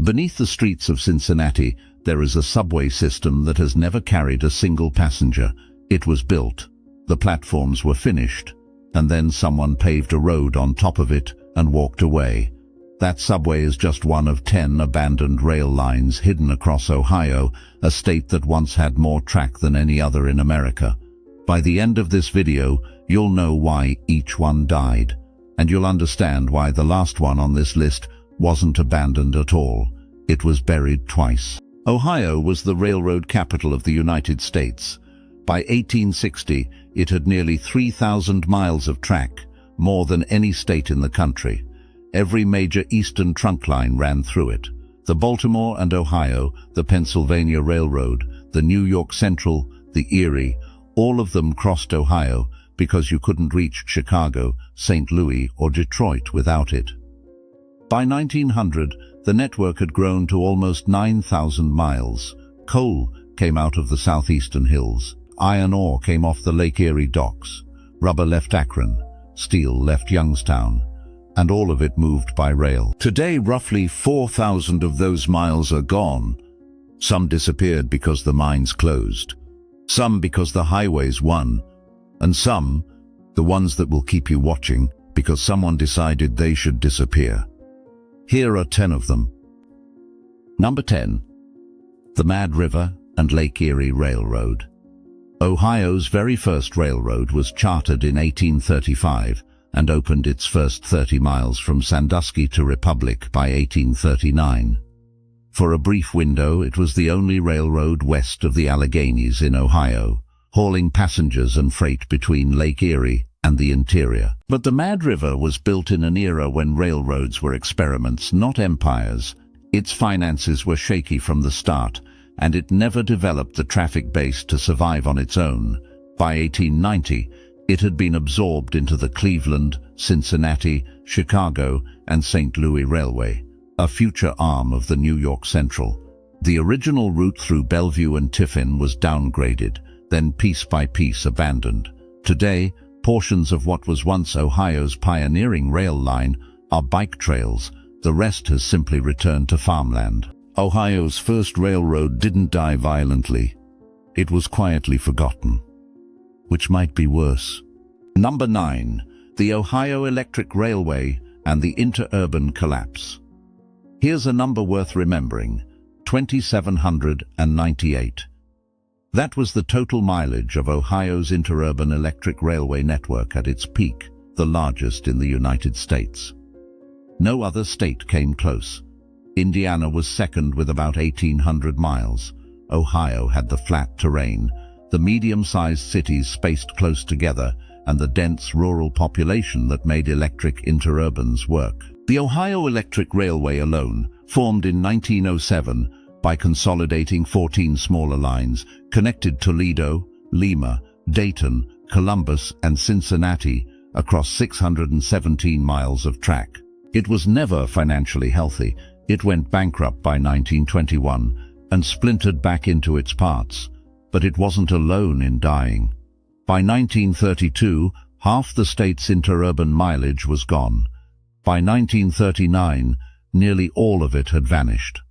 Beneath the streets of Cincinnati, there is a subway system that has never carried a single passenger. It was built, the platforms were finished, and then someone paved a road on top of it and walked away. That subway is just one of 10 abandoned rail lines hidden across Ohio, a state that once had more track than any other in America. By the end of this video, you'll know why each one died, and you'll understand why the last one on this list wasn't abandoned at all. It was buried twice. Ohio was the railroad capital of the United States. By 1860, it had nearly 3,000 miles of track, more than any state in the country. Every major eastern trunk line ran through it. The Baltimore and Ohio, the Pennsylvania Railroad, the New York Central, the Erie, all of them crossed Ohio because you couldn't reach Chicago, St. Louis, or Detroit without it. By 1900, the network had grown to almost 9,000 miles. Coal came out of the southeastern hills. Iron ore came off the Lake Erie docks. Rubber left Akron. Steel left Youngstown. And all of it moved by rail. Today, roughly 4,000 of those miles are gone. Some disappeared because the mines closed. Some because the highways won. And some, the ones that will keep you watching, because someone decided they should disappear. Here are 10 of them. Number 10. The Mad River and Lake Erie Railroad. Ohio's very first railroad was chartered in 1835 and opened its first 30 miles from Sandusky to Republic by 1839. For a brief window, it was the only railroad west of the Alleghenies in Ohio, hauling passengers and freight between Lake Erie and the interior. But the Mad River was built in an era when railroads were experiments, not empires. Its finances were shaky from the start, and it never developed the traffic base to survive on its own. By 1890, it had been absorbed into the Cleveland, Cincinnati, Chicago, and St. Louis Railway, a future arm of the New York Central. The original route through Bellevue and Tiffin was downgraded, then piece by piece abandoned. Today, portions of what was once Ohio's pioneering rail line are bike trails. The rest has simply returned to farmland. Ohio's first railroad didn't die violently. It was quietly forgotten, which might be worse. Number 9. The Ohio Electric Railway and the interurban collapse. Here's a number worth remembering: 2,798. That was the total mileage of Ohio's interurban electric railway network at its peak, the largest in the United States. No other state came close. Indiana was second with about 1,800 miles. Ohio had the flat terrain, the medium-sized cities spaced close together, and the dense rural population that made electric interurbans work. The Ohio Electric Railway alone, formed in 1907 by consolidating 14 smaller lines, connected Toledo, Lima, Dayton, Columbus, and Cincinnati across 617 miles of track. It was never financially healthy. It went bankrupt by 1921 and splintered back into its parts. But it wasn't alone in dying. By 1932, half the state's interurban mileage was gone. By 1939, nearly all of it had vanished.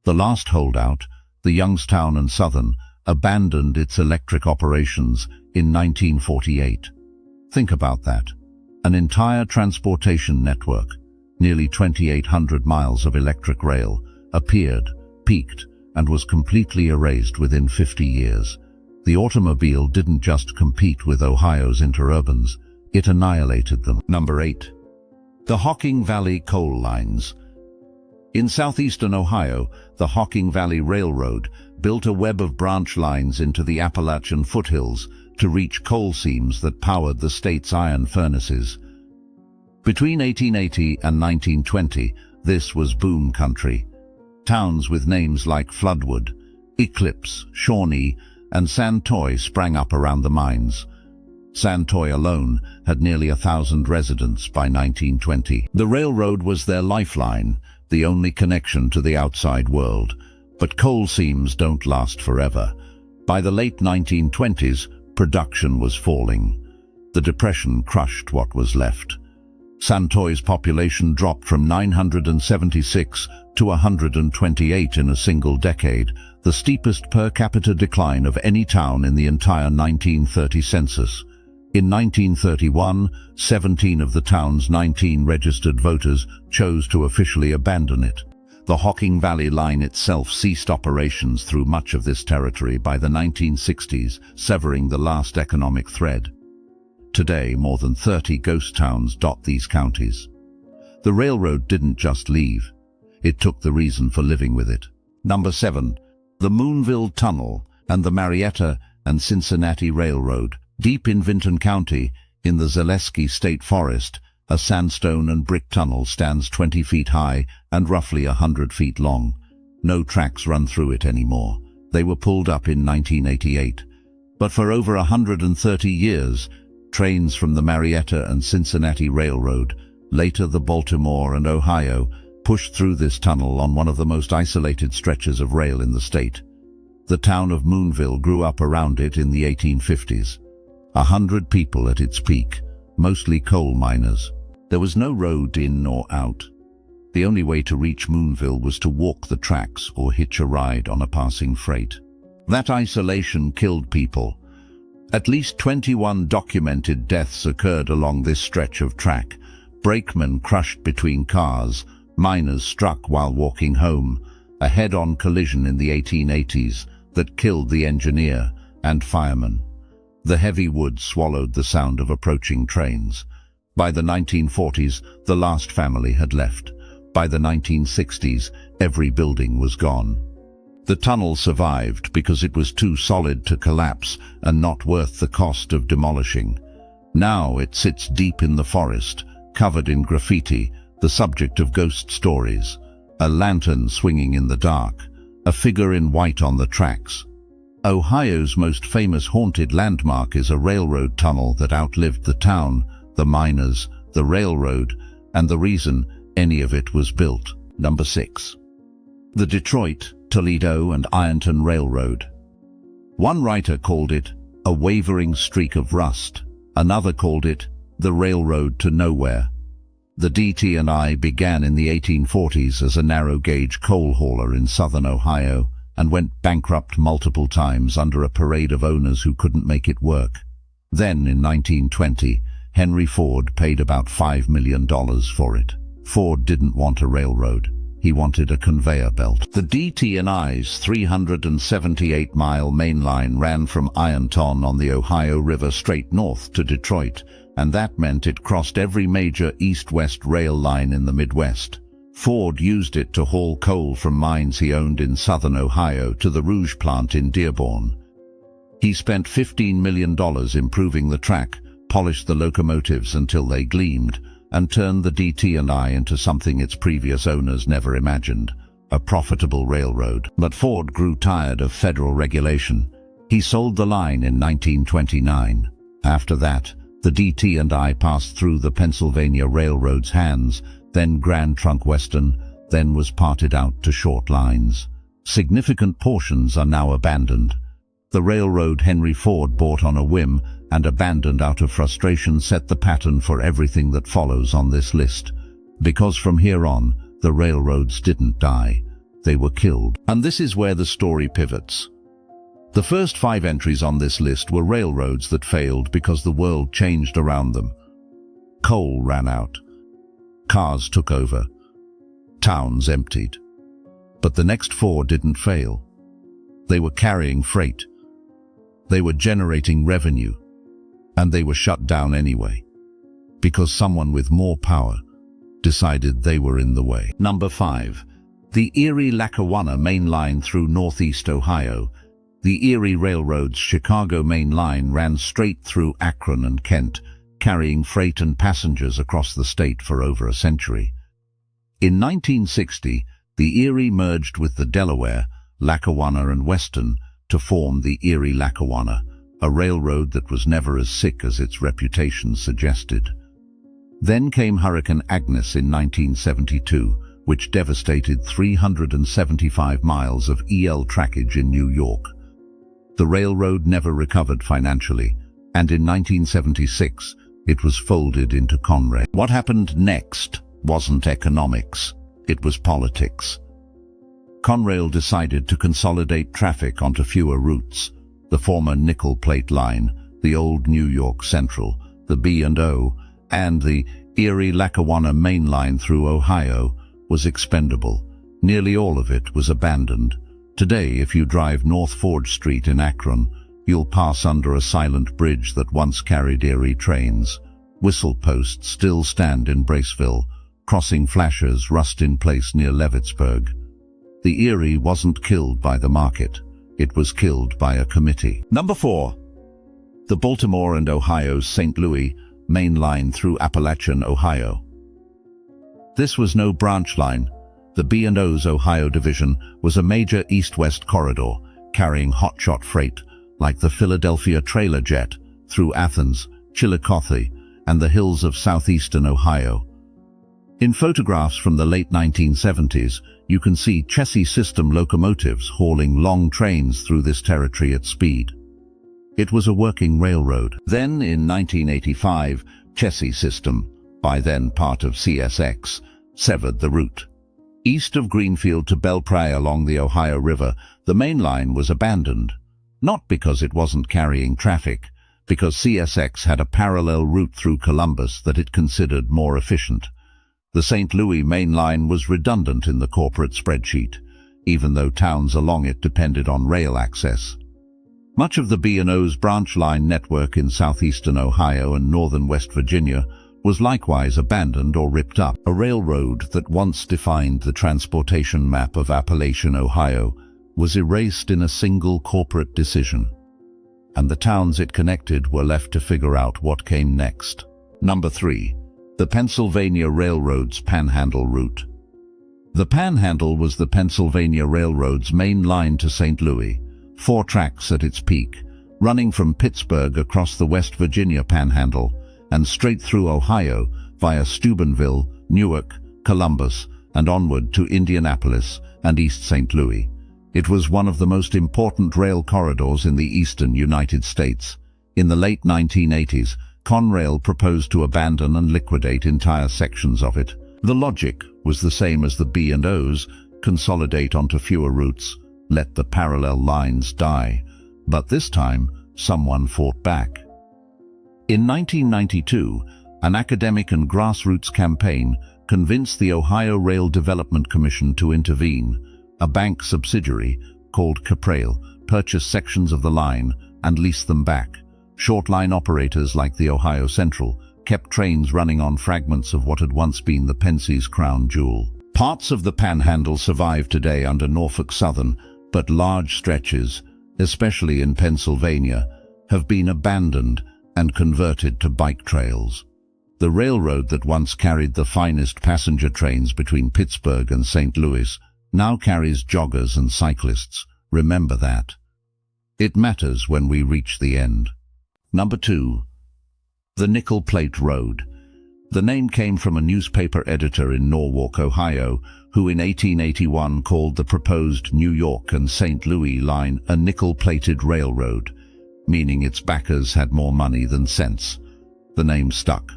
The last holdout, the Youngstown and Southern, abandoned its electric operations in 1948. Think about that. An entire transportation network, nearly 2,800 miles of electric rail, appeared, peaked, and was completely erased within 50 years. The automobile didn't just compete with Ohio's interurbans, it annihilated them. Number 8. The Hocking Valley coal lines. In southeastern Ohio, the Hocking Valley Railroad built a web of branch lines into the Appalachian foothills to reach coal seams that powered the state's iron furnaces. Between 1880 and 1920, this was boom country. Towns with names like Floodwood, Eclipse, Shawnee, and Santoy sprang up around the mines. Santoy alone had nearly 1,000 residents by 1920. The railroad was their lifeline, the only connection to the outside world. But coal seams don't last forever. By the late 1920s, production was falling. The Depression crushed what was left. Santoy's population dropped from 976 to 128 in a single decade, the steepest per capita decline of any town in the entire 1930 census. In 1931, 17 of the town's 19 registered voters chose to officially abandon it. The Hocking Valley line itself ceased operations through much of this territory by the 1960s, severing the last economic thread. Today, more than 30 ghost towns dot these counties. The railroad didn't just leave. It took the reason for living with it. Number 7. The Moonville Tunnel and the Marietta and Cincinnati Railroad. Deep in Vinton County, in the Zaleski State Forest, a sandstone and brick tunnel stands 20 feet high and roughly 100 feet long. No tracks run through it anymore. They were pulled up in 1988. But for over 130 years, trains from the Marietta and Cincinnati Railroad, later the Baltimore and Ohio, pushed through this tunnel on one of the most isolated stretches of rail in the state. The town of Moonville grew up around it in the 1850s. 100 people at its peak, mostly coal miners. There was no road in or out. The only way to reach Moonville was to walk the tracks or hitch a ride on a passing freight. That isolation killed people. At least 21 documented deaths occurred along this stretch of track. Brakemen crushed between cars, miners struck while walking home, a head-on collision in the 1880s that killed the engineer and fireman. The heavy wood swallowed the sound of approaching trains. By the 1940s, the last family had left. By the 1960s, every building was gone. The tunnel survived because it was too solid to collapse and not worth the cost of demolishing. Now it sits deep in the forest, covered in graffiti, the subject of ghost stories. A lantern swinging in the dark, a figure in white on the tracks. Ohio's most famous haunted landmark is a railroad tunnel that outlived the town, the miners, the railroad, and the reason any of it was built. Number 6. The Detroit, Toledo, and Ironton Railroad. One writer called it a wavering streak of rust. Another called it the railroad to nowhere. The DT&I began in the 1840s as a narrow-gauge coal hauler in southern Ohio and went bankrupt multiple times under a parade of owners who couldn't make it work. Then, in 1920, Henry Ford paid about $5 million for it. Ford didn't want a railroad. He wanted a conveyor belt. The DT&I's 378-mile main line ran from Ironton on the Ohio River straight north to Detroit, and that meant it crossed every major east-west rail line in the Midwest. Ford used it to haul coal from mines he owned in southern Ohio to the Rouge plant in Dearborn. He spent $15 million improving the track, polished the locomotives until they gleamed, and turned the DT&I into something its previous owners never imagined, a profitable railroad. But Ford grew tired of federal regulation. He sold the line in 1929. After that, the DT&I passed through the Pennsylvania Railroad's hands, then Grand Trunk Western, then was parted out to short lines. Significant portions are now abandoned. The railroad Henry Ford bought on a whim and abandoned out of frustration set the pattern for everything that follows on this list. Because from here on, the railroads didn't die. They were killed. And this is where the story pivots. The first 5 entries on this list were railroads that failed because the world changed around them. Coal ran out. Cars took over. Towns emptied. But the next 4 didn't fail. They were carrying freight. They were generating revenue. And they were shut down anyway. Because someone with more power decided they were in the way. Number 5. The Erie Lackawanna main line through northeast Ohio. The Erie Railroad's Chicago main line ran straight through Akron and Kent, carrying freight and passengers across the state for over a century. In 1960, the Erie merged with the Delaware, Lackawanna and Western to form the Erie Lackawanna, a railroad that was never as sick as its reputation suggested. Then came Hurricane Agnes in 1972, which devastated 375 miles of EL trackage in New York. The railroad never recovered financially, and in 1976, It was folded into Conrail. What happened next wasn't economics, it was politics. Conrail decided to consolidate traffic onto fewer routes. The former nickel plate line, the old New York Central, the B&O, and the Erie Lackawanna main line through Ohio was expendable. Nearly all of it was abandoned. Today, if you drive North Ford Street in Akron, you'll pass under a silent bridge that once carried Erie trains. Whistle posts still stand in Braceville. Crossing flashers rust in place near Levittsburg. The Erie wasn't killed by the market. It was killed by a committee. Number 4. The Baltimore and Ohio's St. Louis main line through Appalachian, Ohio. This was no branch line. The B&O's Ohio division was a major east-west corridor carrying hotshot freight like the Philadelphia trailer jet through Athens, Chillicothe, and the hills of southeastern Ohio. In photographs from the late 1970s, you can see chassis system locomotives hauling long trains through this territory at speed. It was a working railroad. Then, in 1985, chassis system, by then part of CSX, severed the route. East of Greenfield to Belpre along the Ohio River, the main line was abandoned. Not because it wasn't carrying traffic, because CSX had a parallel route through Columbus that it considered more efficient. The St. Louis main line was redundant in the corporate spreadsheet, even though towns along it depended on rail access. Much of the B&O's branch line network in southeastern Ohio and northern West Virginia was likewise abandoned or ripped up. A railroad that once defined the transportation map of Appalachian Ohio was erased in a single corporate decision, and the towns it connected were left to figure out what came next. Number 3. The Pennsylvania Railroad's Panhandle route. The Panhandle was the Pennsylvania Railroad's main line to St. Louis, 4 tracks at its peak, running from Pittsburgh across the West Virginia Panhandle and straight through Ohio via Steubenville, Newark, Columbus, and onward to Indianapolis and East St. Louis. It was one of the most important rail corridors in the eastern United States. In the late 1980s, Conrail proposed to abandon and liquidate entire sections of it. The logic was the same as the B&O's: consolidate onto fewer routes, let the parallel lines die. But this time, someone fought back. In 1992, an academic and grassroots campaign convinced the Ohio Rail Development Commission to intervene. A bank subsidiary, called Caprail, purchased sections of the line and leased them back. Short-line operators like the Ohio Central kept trains running on fragments of what had once been the Pensie's crown jewel. Parts of the Panhandle survive today under Norfolk Southern, but large stretches, especially in Pennsylvania, have been abandoned and converted to bike trails. The railroad that once carried the finest passenger trains between Pittsburgh and St. Louis now carries joggers and cyclists. Remember that. It matters when we reach the end. Number 2. The Nickel Plate Road. The name came from a newspaper editor in Norwalk, Ohio, who in 1881 called the proposed New York and St. Louis line a nickel-plated railroad, meaning its backers had more money than sense. The name stuck.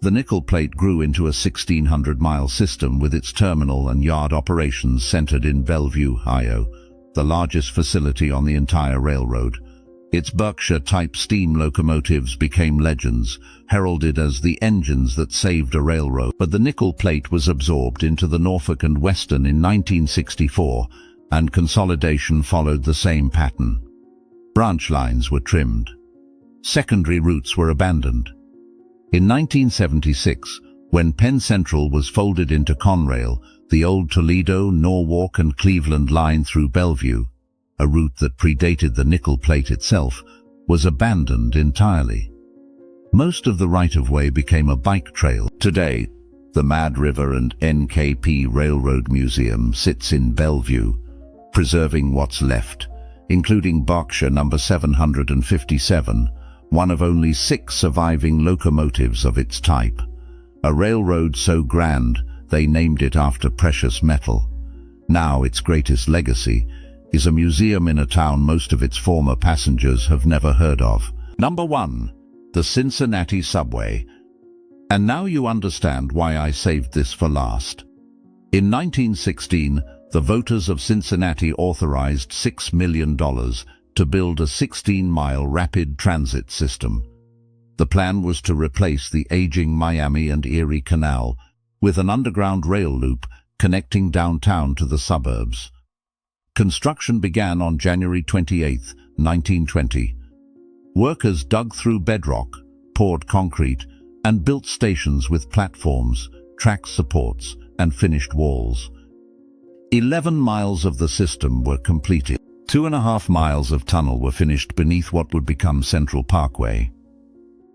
The nickel plate grew into a 1,600-mile system with its terminal and yard operations centered in Bellevue, Ohio, the largest facility on the entire railroad. Its Berkshire-type steam locomotives became legends, heralded as the engines that saved a railroad. But the nickel plate was absorbed into the Norfolk and Western in 1964, and consolidation followed the same pattern. Branch lines were trimmed. Secondary routes were abandoned. In 1976, when Penn Central was folded into Conrail, the old Toledo, Norwalk, and Cleveland line through Bellevue, a route that predated the nickel plate itself, was abandoned entirely. Most of the right-of-way became a bike trail. Today, the Mad River and NKP Railroad Museum sits in Bellevue, preserving what's left, including Berkshire number 757, one of only 6 surviving locomotives of its type. A railroad so grand, they named it after precious metal. Now its greatest legacy is a museum in a town most of its former passengers have never heard of. Number 1. The Cincinnati subway. And now you understand why I saved this for last. In 1916, the voters of Cincinnati authorized $6 million to build a 16-mile rapid transit system. The plan was to replace the aging Miami and Erie Canal with an underground rail loop connecting downtown to the suburbs. Construction began on January 28, 1920. Workers dug through bedrock, poured concrete, and built stations with platforms, track supports, and finished walls. 11 miles of the system were completed. 2.5 miles of tunnel were finished beneath what would become Central Parkway.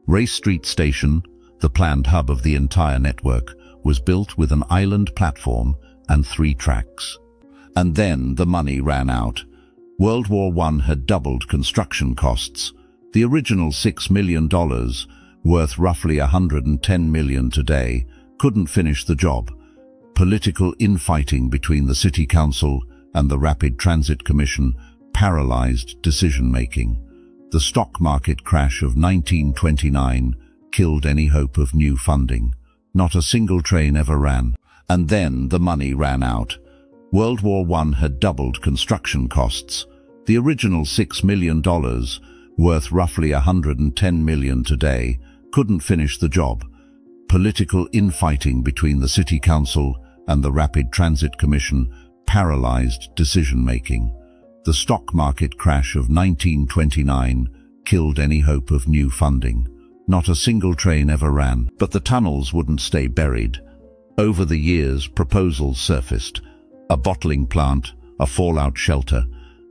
Race Street Station, the planned hub of the entire network, was built with an island platform and 3 tracks. And then the money ran out. World War I had doubled construction costs. The original $6 million, worth roughly $110 million today, couldn't finish the job. Political infighting between the City Council and the Rapid Transit Commission paralyzed decision-making. The stock market crash of 1929 killed any hope of new funding. Not a single train ever ran. And then the money ran out. World War I had doubled construction costs. The original $6 million, worth roughly $110 million today, couldn't finish the job. Political infighting between the City Council and the Rapid Transit Commission paralyzed decision-making. The stock market crash of 1929 killed any hope of new funding. Not a single train ever ran, but the tunnels wouldn't stay buried. Over the years, proposals surfaced. A bottling plant, a fallout shelter,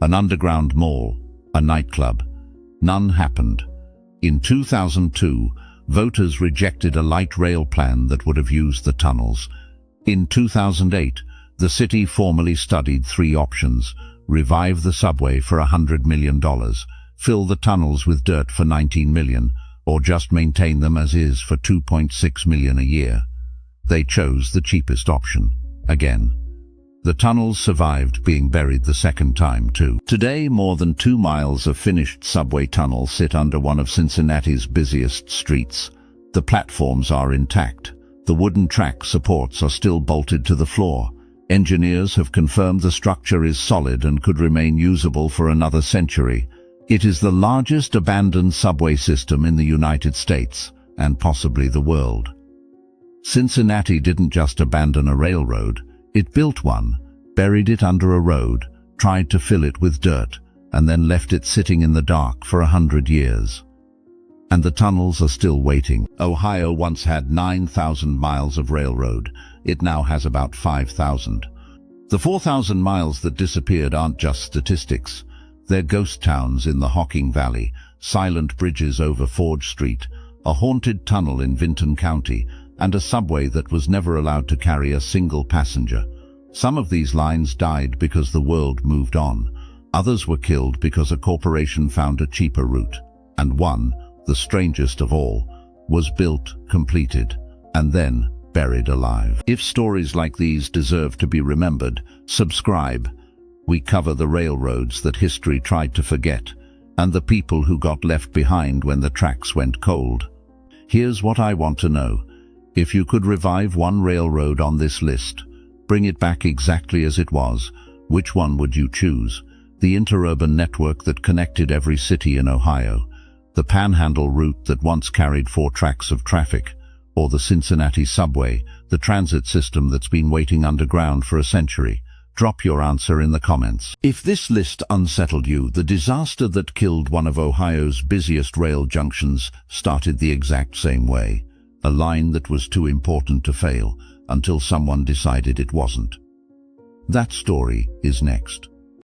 an underground mall, a nightclub. None happened. In 2002, voters rejected a light rail plan that would have used the tunnels. In 2008, the city formally studied 3 options: revive the subway for $100 million, fill the tunnels with dirt for $19 million, or just maintain them as is for $2.6 million a year. They chose the cheapest option, again. The tunnels survived being buried the second time, too. Today, more than 2 miles of finished subway tunnel sit under one of Cincinnati's busiest streets. The platforms are intact. The wooden track supports are still bolted to the floor. Engineers have confirmed the structure is solid and could remain usable for another century. It is the largest abandoned subway system in the United States, and possibly the world. Cincinnati didn't just abandon a railroad. It built one, buried it under a road, tried to fill it with dirt, and then left it sitting in the dark for 100 years. And the tunnels are still waiting. Ohio once had 9,000 miles of railroad. It now has about 5,000. The 4,000 miles that disappeared aren't just statistics. They're ghost towns in the Hocking Valley, silent bridges over Forge Street, a haunted tunnel in Vinton County, and a subway that was never allowed to carry a single passenger. Some of these lines died because the world moved on. Others were killed because a corporation found a cheaper route. And one, the strangest of all, was built, completed, and then buried alive. If stories like these deserve to be remembered, subscribe. We cover the railroads that history tried to forget, and the people who got left behind when the tracks went cold. Here's what I want to know. If you could revive one railroad on this list, bring it back exactly as it was, which one would you choose? The interurban network that connected every city in Ohio, the Panhandle route that once carried 4 tracks of traffic, or the Cincinnati subway, the transit system that's been waiting underground for a century? Drop your answer in the comments. If this list unsettled you, the disaster that killed one of Ohio's busiest rail junctions started the exact same way. A line that was too important to fail until someone decided it wasn't. That story is next.